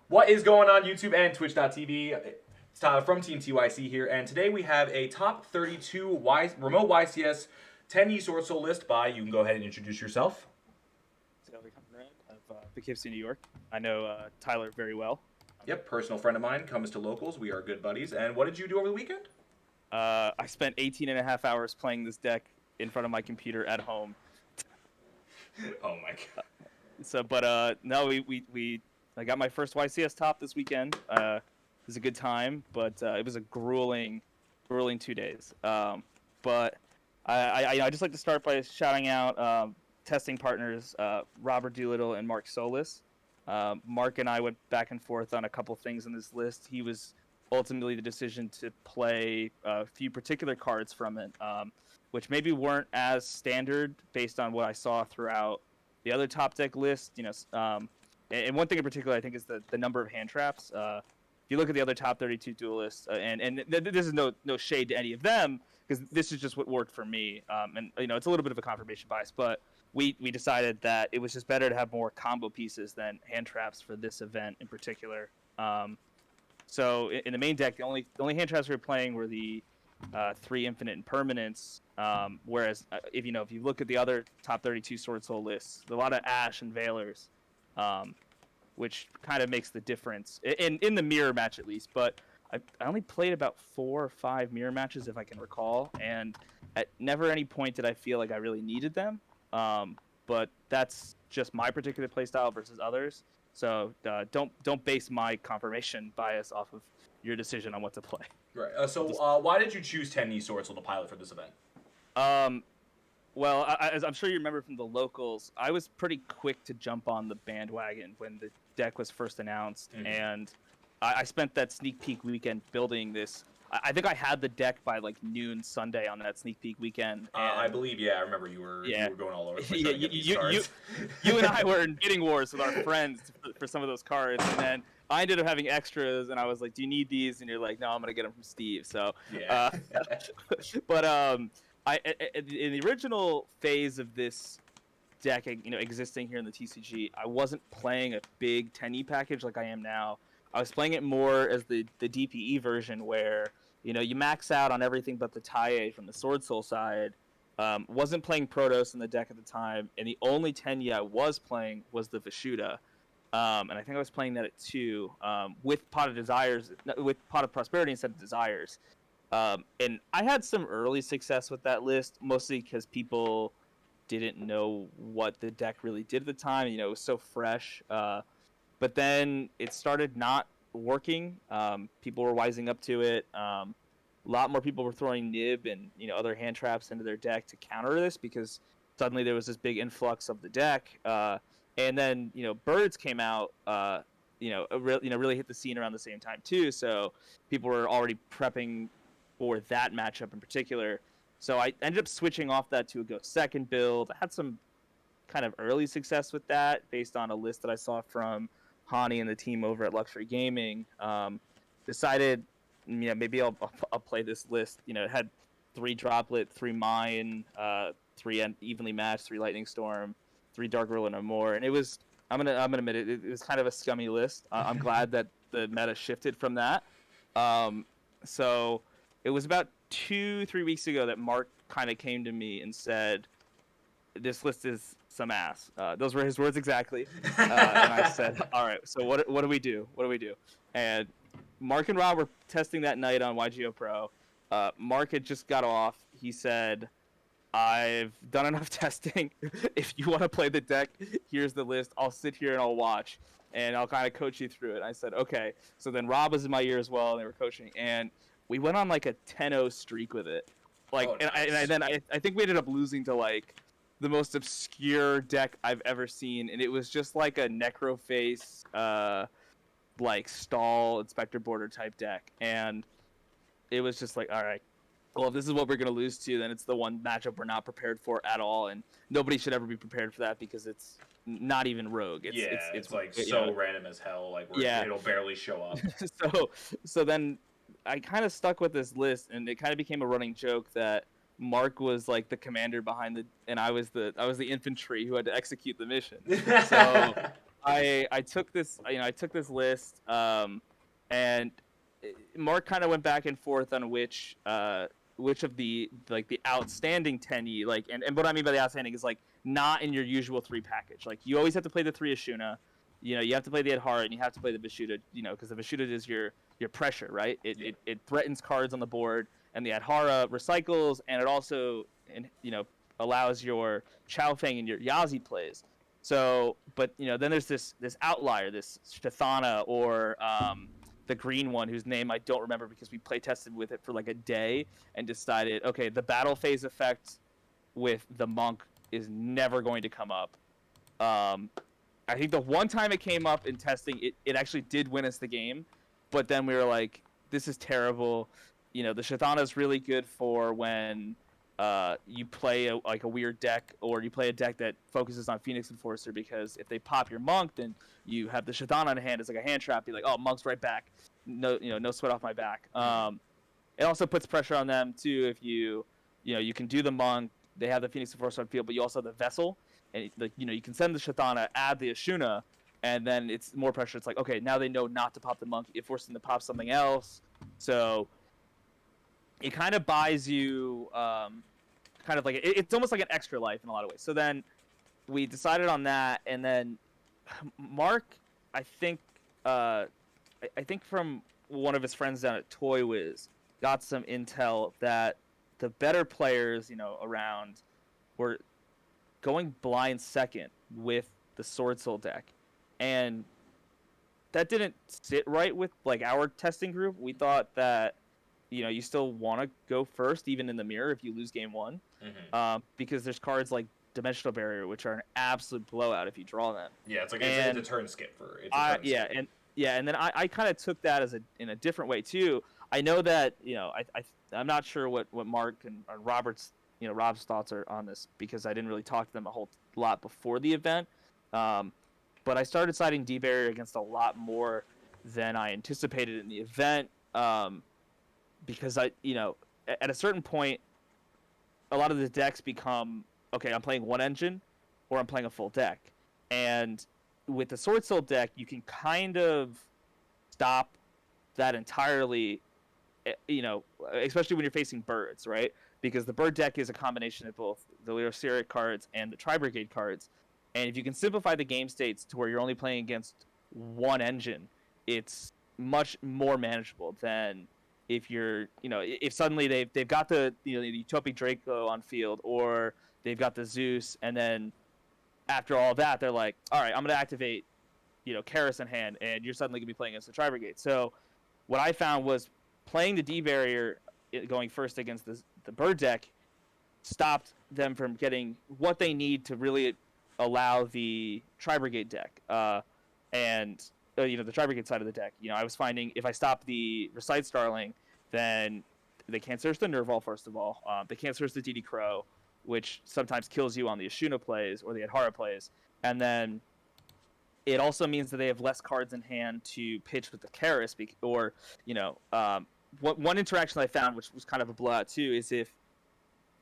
What is going on YouTube and Twitch.tv? It's Tyler from Team TYC here, and today we have a top 32 remote YCS Tenyi Swordsoul list by, you can go ahead and introduce yourself. Brandon Conrad of Poughkeepsie, New York. I know Tyler very well. Yep, personal friend of mine, comes to locals. We are good buddies. And what did you do over the weekend? I spent 18 and a half hours playing this deck in front of my computer at home. Oh my god. No, I got my first YCS top this weekend. It was a good time, but it was a grueling 2 days. But I just like to start by shouting out testing partners Robert Doolittle and Mark Solis. Mark and I went back and forth on a couple things in this list. He was ultimately the decision to play a few particular cards from it, which maybe weren't as standard based on what I saw throughout the other top deck list. And one thing in particular I think is the number of hand traps. If you look at the other top 32 duelists, this is no shade to any of them, because this is just what worked for me. It's a little bit of a confirmation bias, but we decided that it was just better to have more combo pieces than hand traps for this event in particular. So in the main deck, the only hand traps we were playing were the 3 infinite and permanents. Whereas if you look at the other top 32 Swordsoul lists, a lot of Ash and Veilers, which kind of makes the difference in the mirror match at least. But I only played about 4 or 5 mirror matches, if I can recall, and at never any point did I feel like I really needed them. But that's just my particular playstyle versus others. So don't base my confirmation bias off of your decision on what to play. Right. So why did you choose Tenyi Swordsoul to pilot for this event? Well, as I'm sure you remember from the locals, I was pretty quick to jump on the bandwagon when the deck was first announced, and I spent that sneak peek weekend building this. I think I had the deck by like noon Sunday on that sneak peek weekend. I believe, I remember you were going all over the place. You and I were in bidding wars with our friends for some of those cards, and then I ended up having extras, and I was like, "Do you need these?" And you're like, "No, I'm gonna get them from Steve." So, but in the original phase of this deck, existing here in the TCG, I wasn't playing a big Tenyi package like I am now. I was playing it more as the DPE version where, you max out on everything but the Taie from the Swordsoul side. Wasn't playing Protoss in the deck at the time, and the only Tenyi I was playing was the Vishuda. And I think I was playing that at 2 with Pot of Prosperity instead of Desires. And I had some early success with that list, mostly because people didn't know what the deck really did at the time. It was so fresh. But then it started not working. People were wising up to it. A lot more people were throwing Nib and other hand traps into their deck to counter this, because suddenly there was this big influx of the deck. And then Birds came out. Really hit the scene around the same time too. So people were already prepping for that matchup in particular. So I ended up switching off that to a Go Second build. I had some kind of early success with that based on a list that I saw from Hani and the team over at Luxury Gaming. Decided, maybe I'll play this list. It had 3 Droplet, 3 Mine, 3 Evenly Matched, 3 Lightning Storm, 3 Dark Rule, and no more. And it was, I'm gonna admit it was kind of a scummy list. I'm glad that the meta shifted from that. So it was about 2-3 weeks ago that Mark kind of came to me and said, "This list is some ass." Those were his words exactly. And I said, "All right, so what do we do? What do we do?" And Mark and Rob were testing that night on YGO Pro. Mark had just got off. He said, "I've done enough testing. If you want to play the deck, here's the list. I'll sit here and I'll watch, and I'll kind of coach you through it." I said, "Okay." So then Rob was in my ear as well, and they were coaching, and we went on like a 10-0 streak with it. Like, nice. and I think we ended up losing to like the most obscure deck I've ever seen, and it was just like a Necroface, like stall Inspector Border type deck, and it was just like, all right, well, if this is what we're gonna lose to, then it's the one matchup we're not prepared for at all, and nobody should ever be prepared for that because it's not even Rogue. It's like so random as hell. Like it'll barely show up. So then I kind of stuck with this list, and it kind of became a running joke that Mark was like the commander behind and I was the infantry who had to execute the mission. So I took this list, and Mark kind of went back and forth on which of the outstanding Tenyi, and what I mean by the outstanding is not in your usual 3 package. Like, you always have to play the 3 Ashuna, you have to play the Adhara, and you have to play the Vishuddha, because the Vishuddha is your pressure, right? It threatens cards on the board, and the Adhara recycles, and it also allows your Chaofeng and your Yazi plays. So, but then there's this outlier, this Shthana, or the green one, whose name I don't remember because we play tested with it for like a day and decided, okay, the battle phase effect with the monk is never going to come up. I think the one time it came up in testing, it actually did win us the game, but then we were like, this is terrible. The Shthana is really good for when you play a weird deck, or you play a deck that focuses on Phoenix Enforcer, because if they pop your monk, then you have the Shthana in hand. It's like a hand trap. You're like, oh, monk's right back. No, no sweat off my back. It also puts pressure on them too. If you can do the monk, they have the Phoenix Enforcer on field, but you also have the vessel, and you can send the Shthana, add the Ashuna, and then it's more pressure. It's like, okay, now they know not to pop the monk. It forces them to pop something else. So it kind of buys you kind of like it's almost like an extra life in a lot of ways. So then we decided on that, and then Mark, I think from one of his friends down at Toy Wiz, got some intel that the better players around were going blind second with the Swordsoul deck, and that didn't sit right with our testing group. We thought that you still want to go first, even in the mirror, if you lose game 1, because there's cards like Dimensional Barrier, which are an absolute blowout if you draw them. Yeah, it's like it's a turn skip for it. And then I kind of took that in a different way too. I know that I'm not sure what Mark and Robert's Rob's thoughts are on this, because I didn't really talk to them a whole lot before the event. But I started siding D Barrier against a lot more than I anticipated in the event. Because at a certain point, a lot of the decks become, okay, I'm playing one engine, or I'm playing a full deck. And with the Swordsoul deck, you can kind of stop that entirely, especially when you're facing birds, right? Because the bird deck is a combination of both the Leosiric cards and the Tri-Brigade cards. And if you can simplify the game states to where you're only playing against one engine, it's much more manageable than if you're, if suddenly they've got the Utopic Draco on field, or they've got the Zeus, and then after all that, they're like, all right, I'm going to activate, Karis in hand, and you're suddenly going to be playing against the Tri-Brigade. So what I found was playing the D Barrier going first against the bird deck stopped them from getting what they need to really allow the Tri-Brigade deck. And the Tri-Brigade side of the deck. I was finding if I stop the Recite Starling, then they can't search the Nerval, first of all. They can't search the DD Crow, which sometimes kills you on the Ashuna plays or the Adhara plays. And then it also means that they have less cards in hand to pitch with the Karis, one interaction I found, which was kind of a blowout too, is if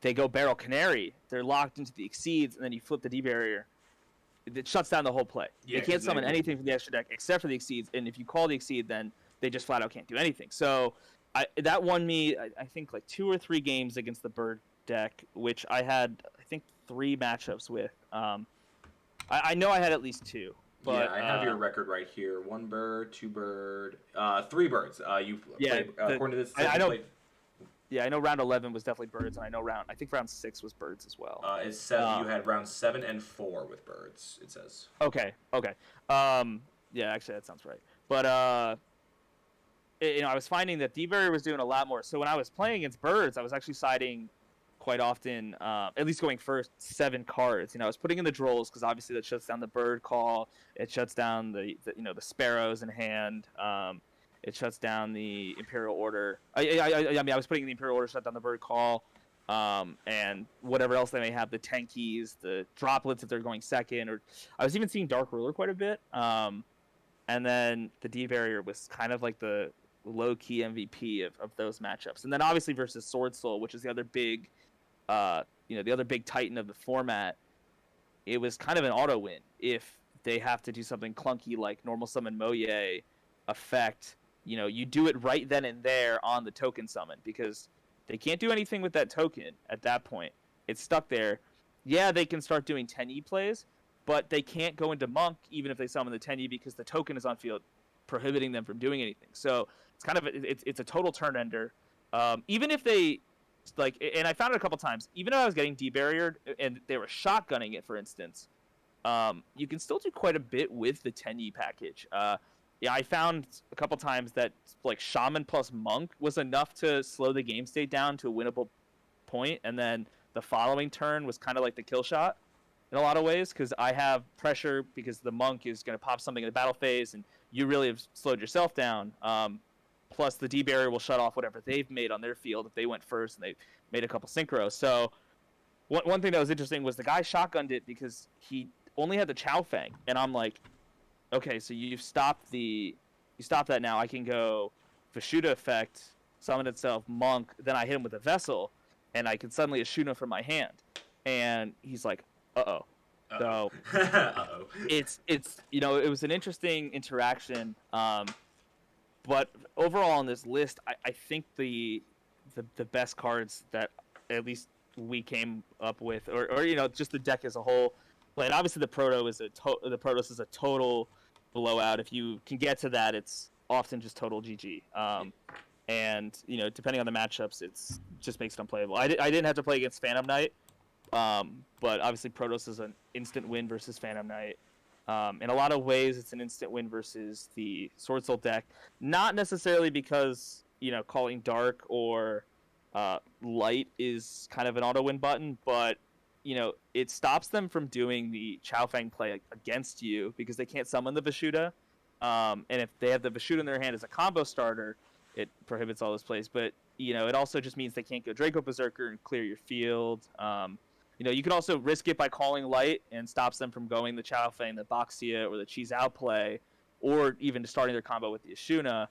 they go Barrel Canary, they're locked into the Exceeds, and then you flip the D Barrier, it shuts down the whole play. Yeah, they can't summon anything from the extra deck except for the Exceeds, and if you call the Exceed, then they just flat out can't do anything. So that won me, I think, like 2 or 3 games against the Bird deck, which I had, I think, 3 matchups with. I know I had at least 2. But, yeah, I have your record right here. 1 bird, 2 bird, 3 birds. Played, according to this. I know. Yeah, I know round 11 was definitely birds, and I think round 6 was birds as well. It said you had round 7 and 4 with birds, it says. Okay. Yeah, actually, that sounds right. But, I was finding that D-Barrier was doing a lot more. So when I was playing against birds, I was actually siding quite often, at least going first, 7 cards. I was putting in the Drolls, because obviously that shuts down the bird call. It shuts down the sparrows in hand. It shuts down the Imperial Order. I was putting in the Imperial Order, shut down the bird call, and whatever else they may have, the Tenkies, the droplets if they're going second, or I was even seeing Dark Ruler quite a bit. And then the D Barrier was kind of like the low-key MVP of those matchups. And then obviously versus Swordsoul, which is the other big, the other big titan of the format, it was kind of an auto win. If they have to do something clunky like normal summon Moye effect, you do it right then and there on the token summon, because they can't do anything with that token at that point. It's stuck there. Yeah, they can start doing Tenyi plays, but they can't go into Monk even if they summon the Tenyi, because the token is on field, prohibiting them from doing anything. So it's kind of it's a total turn ender. Even if they and I found it a couple times, even if I was getting debarriered and they were shotgunning it, for instance, you can still do quite a bit with the Tenyi package. Yeah, I found a couple times that like Shaman plus Monk was enough to slow the game state down to a winnable point, and then the following turn was kind of like the kill shot in a lot of ways, because I have pressure because the Monk is going to pop something in the battle phase, and you really have slowed yourself down. Plus, the D barrier will shut off whatever they've made on their field if they went first and they made a couple synchros. So one thing that was interesting was the guy shotgunned it because he only had the Chow Fang, and I'm like, okay, so you stopped that now. I can go Vishuda effect, summon itself, Monk, then I hit him with a Vessel, and I can suddenly Ashuna from my hand. And he's like, uh-oh. So Uh-oh. it's it was an interesting interaction. But overall on this list, I think the best cards that at least we came up with, or just the deck as a whole. Like obviously the Protoss is a total blowout. If you can get to that, it's often just total GG. And depending on the matchups, it's just makes it unplayable. I didn't have to play against Phantom Knight, but obviously Protoss is an instant win versus Phantom Knight. In a lot of ways, it's an instant win versus the Swordsoul deck. Not necessarily because calling dark or light is kind of an auto win button, but it stops them from doing the Chow Fang play against you because they can't summon the Vishuda. And if they have the Vishuda in their hand as a combo starter, it prohibits all those plays. But it also just means they can't go Draco Berserker and clear your field. You can also risk it by calling light and stops them from going the Chow Fang, the Boxia, or the Cheese Out play, or even starting their combo with the Ashuna.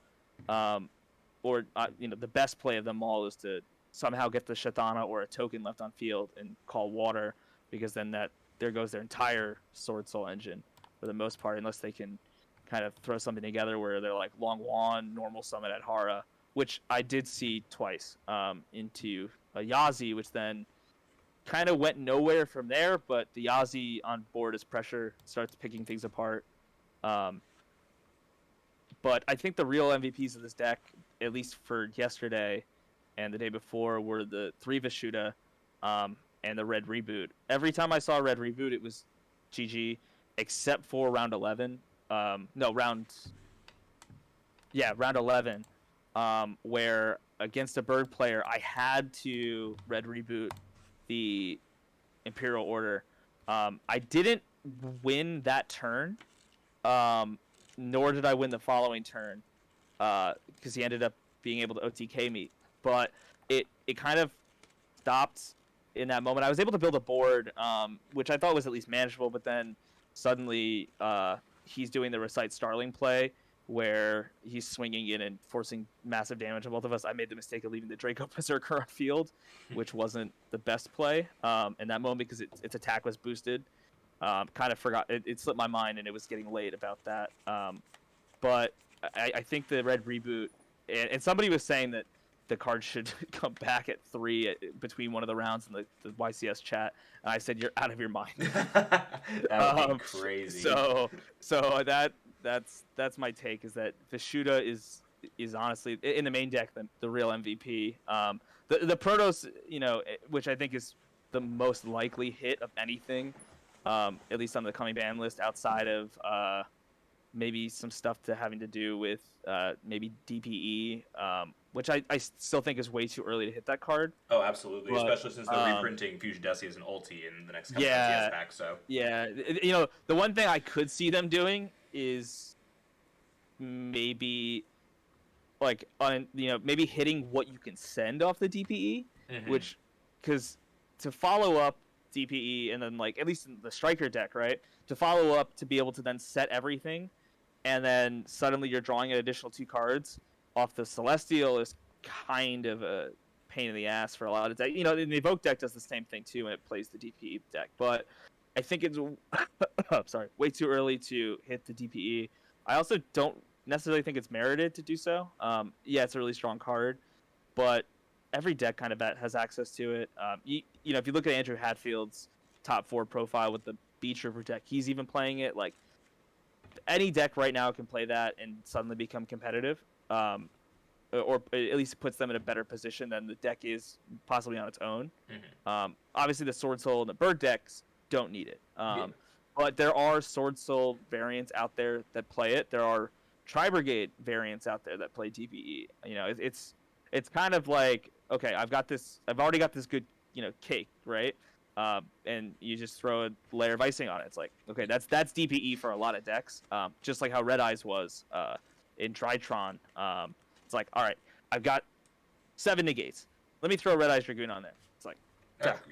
The best play of them all is to somehow get the Shatana or a token left on field and call water, because then there goes their entire Swordsoul engine for the most part, unless they can kind of throw something together where they're like Long Wan, normal summon at Hara, which I did see twice into a Yazi, which then kind of went nowhere from there, but the Yazi on board as pressure starts picking things apart. But I think the real MVPs of this deck, at least for yesterday and the day before, were the 3 Vishuda and the Red Reboot. Every time I saw Red Reboot, it was GG, except for round 11. Round 11, where against a bird player, I had to Red Reboot the Imperial Order. I didn't win that turn, nor did I win the following turn, because he ended up being able to OTK me. But it kind of stopped in that moment. I was able to build a board, which I thought was at least manageable, but then suddenly he's doing the Recite Starling play, where he's swinging in and forcing massive damage on both of us. I made the mistake of leaving the Draco Berserker on field, which wasn't the best play in that moment because its attack was boosted. Kind of forgot. It slipped my mind, and it was getting late about that. But I think the Red Reboot, and somebody was saying that the card should come back at 3 between one of the rounds in the YCS chat, and I said, "You're out of your mind." That would be crazy. So that's my take, is that Vishuda is honestly in the main deck the real MVP. The Protoss, which I think is the most likely hit of anything, at least on the coming ban list, outside of maybe some stuff having to do with maybe DPE, which I still think is way too early to hit that card. Oh, absolutely, but, especially since they're reprinting Fusion Desi as an ulti in the next couple of CS packs. So yeah, the one thing I could see them doing is maybe like maybe hitting what you can send off the DPE, which, because to follow up DPE and then like at least in the striker deck, right, to follow up to be able to then set everything, and then suddenly you're drawing an additional 2 cards off the Celestial is kind of a pain in the ass for a lot of decks. The Evoke deck does the same thing too, and it plays the DPE deck. But I think it's sorry, way too early to hit the DPE. I also don't necessarily think it's merited to do so. Yeah, it's a really strong card, but every deck kind of has access to it. You know, if you look at Andrew Hatfield's top 4 profile with the Beach River deck, he's even playing it. Like any deck right now can play that and suddenly become competitive, or at least puts them in a better position than the deck is possibly on its own. Obviously, the Sword Soul and the Bird decks don't need it. But there are Sword Soul variants out there that play it. There are Tri Brigade variants out there that play DPE. You know, it's kind of like, okay, I've already got this good, you know, cake, right? And you just throw a layer of icing on it. It's like, okay, that's DPE for a lot of decks. Just like how Red Eyes was in Tritron. It's like, all right, I've got 7 negates. Let me throw Red Eyes Dragoon on there. It's like,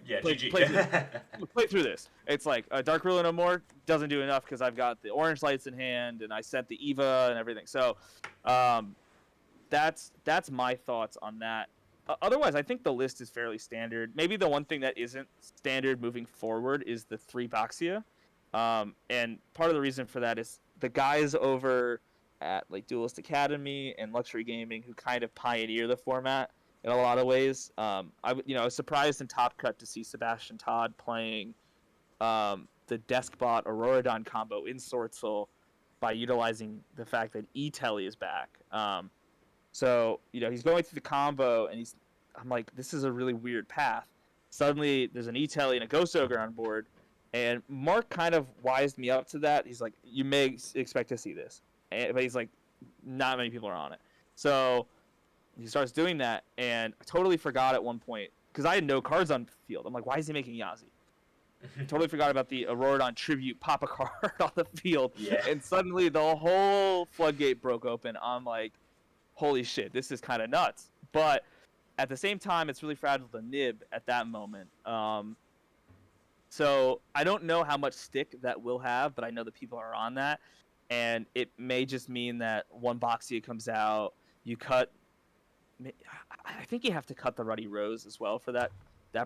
yeah, play, GG. play through this. It's like Dark Ruler No More doesn't do enough because I've got the orange lights in hand and I sent the Eva and everything. So that's my thoughts on that. Otherwise, I think the list is fairly standard. Maybe the one thing that isn't standard moving forward is the 3 Boxia. And part of the reason for that is the guys over at like Duelist Academy and Luxury Gaming who kind of pioneer the format in a lot of ways. I was surprised in Top Cut to see Sebastian Todd playing the Deskbot Auroradon combo in Swordsoul by utilizing the fact that E-Telly is back. So, you know, he's going through the combo, and I'm like, this is a really weird path. Suddenly, there's an E-Telly and a Ghost Ogre on board, and Mark kind of wised me up to that. He's like, you may expect to see this. But he's like, not many people are on it. So he starts doing that, and I totally forgot at one point, because I had no cards on the field. I'm like, why is he making Yazi? Totally forgot about the Auroradon Tribute pop a card on the field. Yeah. And suddenly the whole floodgate broke open. I'm like, holy shit, this is kind of nuts. But at the same time, it's really fragile to nib at that moment. So I don't know how much stick that will have, but I know that people are on that. And it may just mean that one Boxia comes out, you cut... I think you have to cut the Ruddy Rose as well for that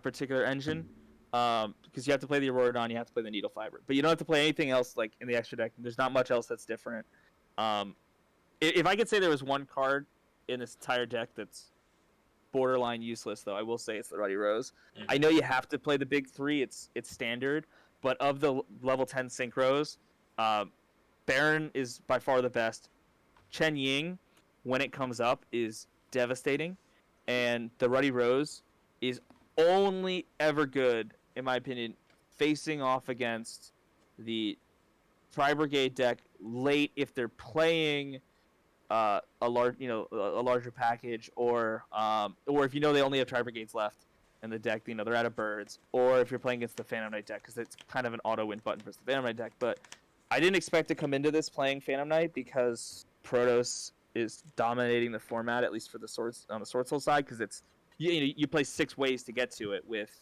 particular engine. Because you have to play the Auroradon, you have to play the Needle Fiber. But you don't have to play anything else like in the extra deck. There's not much else that's different. If I could say there was one card in this entire deck that's borderline useless, though, I will say it's the Ruddy Rose. I know you have to play the big 3. It's standard. But of the level 10 synchros, Baron is by far the best. Chen Ying, when it comes up, is devastating. And the Ruddy Rose is only ever good, in my opinion, facing off against the Tri Brigade deck late if they're playing a larger package, or if you know they only have Tri Brigades left in the deck, you know they're out of birds, or if you're playing against the Phantom Knight deck because it's kind of an auto win button versus the Phantom Knight deck. But I didn't expect to come into this playing Phantom Knight because Protoss is dominating the format, at least for the swords on the Sword Soul side, because it's you play 6 ways to get to it with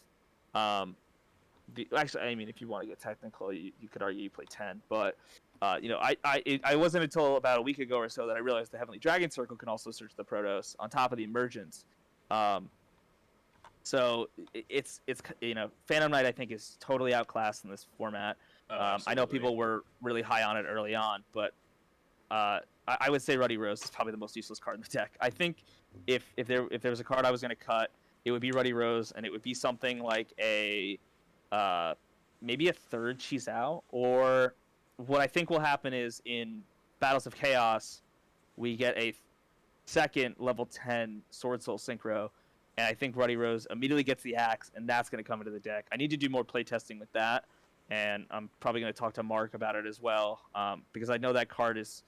actually, I mean, if you want to get technical, you could argue you play 10, but I wasn't until about a week ago or so that I realized the Heavenly Dragon Circle can also search the Protoss on top of the Emergence. So it's Phantom Knight I think is totally outclassed in this format. I know people were really high on it early on, but I would say Ruddy Rose is probably the most useless card in the deck. I think if there was a card I was going to cut, it would be Ruddy Rose, and it would be something like a maybe a 3rd Chizao, or what I think will happen is in Battles of Chaos, we get a 2nd level 10 Sword Soul Synchro, and I think Ruddy Rose immediately gets the axe, and that's going to come into the deck. I need to do more playtesting with that, and I'm probably going to talk to Mark about it as well, because I know that card is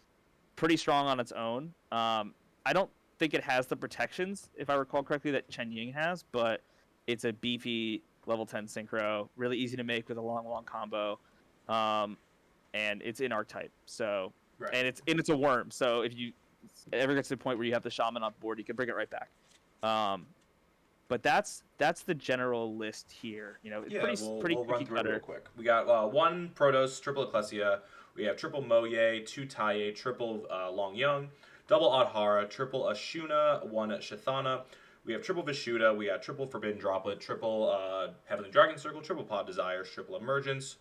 pretty strong on its own. I don't think it has the protections, if I recall correctly, that Chen Ying has, but it's a beefy level 10 synchro, really easy to make with a long combo, and it's in archetype. So, right. and it's a worm. So if you ever gets to the point where you have the shaman on board, you can bring it right back. But that's the general list here. You know, it's pretty we'll run through it real quick. We got 1 Protoss, triple Ecclesia. We have triple Moye, 2 Taye, triple Long Young, double Adhara, triple Ashuna, 1 Shathana. We have triple Vishuda. We got triple Forbidden Droplet, triple Heavenly Dragon Circle, triple Pod Desires, triple Emergence.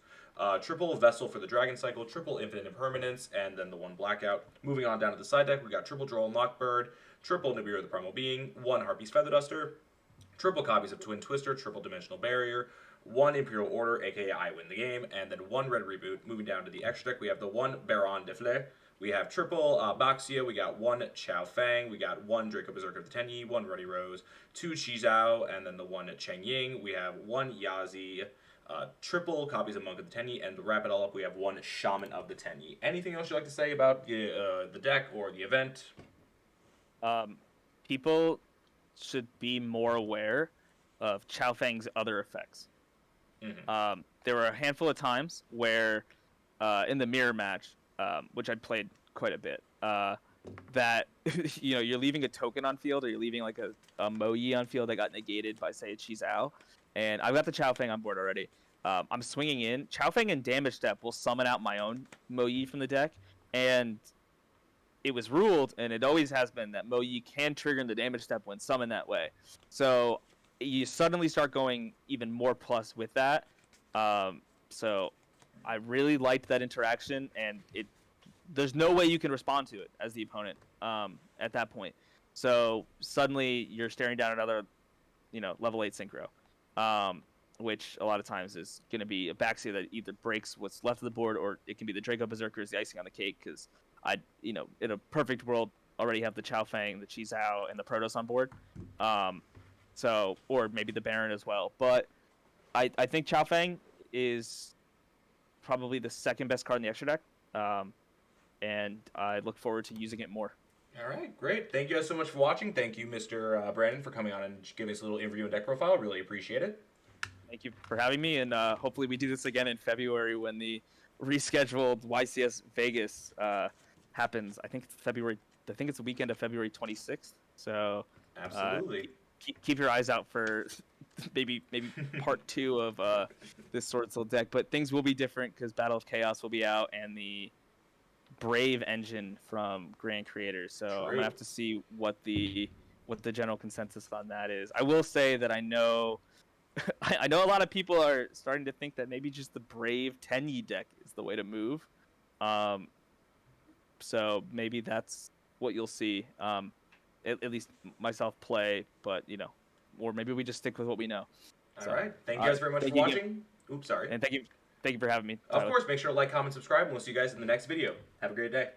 triple Vessel for the Dragon Cycle, triple Infinite Impermanence, and then the one Blackout. Moving on down to the side deck, we got triple Droll Lockbird, triple Nibiru the Primal Being, one Harpy's Feather Duster, triple copies of Twin Twister, triple Dimensional Barrier, one Imperial Order, aka I Win the Game, and then one Red Reboot. Moving down to the extra deck, we have the one Baron de Fleur. We have triple Baxia, we got one Chao Fang, we got one Draco Berserker of the Tenyi, one Ruddy Rose, two Chizao, and then the one Cheng Ying. We have one Yazi, triple copies of Monk of the Tenyi, and to wrap it all up, we have one Shaman of the Tenyi. Anything else you'd like to say about the deck or the event? People should be more aware of Chao Fang's other effects. Mm-hmm. There were a handful of times where, in the mirror match, which I'd played quite a bit, that you're leaving a token on field, or you're leaving like a Mo-Yi on field that got negated by, say, a Chizao, and I've got the Chao Fang on board already. I'm swinging in. Chao Fang and Damage Step will summon out my own Mo-Yi from the deck, and it was ruled, and it always has been, that Mo-Yi can trigger in the Damage Step when summoned that way. So you suddenly start going even more plus with that. So I really liked that interaction, and there's no way you can respond to it as the opponent at that point. So suddenly you're staring down another, level 8 synchro, which a lot of times is going to be a Baxia that either breaks what's left of the board, or it can be the Draco Berserkers, the icing on the cake, because in a perfect world, already have the Chao Fang, the Chizao, and the Protoss on board. Or maybe the Baron as well. But I think Chao Fang is probably the second best card in the extra deck. And I look forward to using it more. All right, great. Thank you guys so much for watching. Thank you, Mr. Brandon, for coming on and giving us a little interview and deck profile. Really appreciate it. Thank you for having me, and hopefully we do this again in February when the rescheduled YCS Vegas happens. I think it's the weekend of February 26th. So absolutely. Keep your eyes out for maybe part 2 of this Swordsoul deck. But things will be different because Battle of Chaos will be out, and the Brave engine from Grand Creators. So I'm gonna have to see what the general consensus on that is. I will say that I know a lot of people are starting to think that maybe just the Brave Tenyi deck is the way to move. So maybe that's what you'll see. At least myself play, but or maybe we just stick with what we know. All right. Thank you guys very much for watching. Oops, sorry. And thank you for having me. Of course, make sure to like, comment, subscribe, and we'll see you guys in the next video. Have a great day.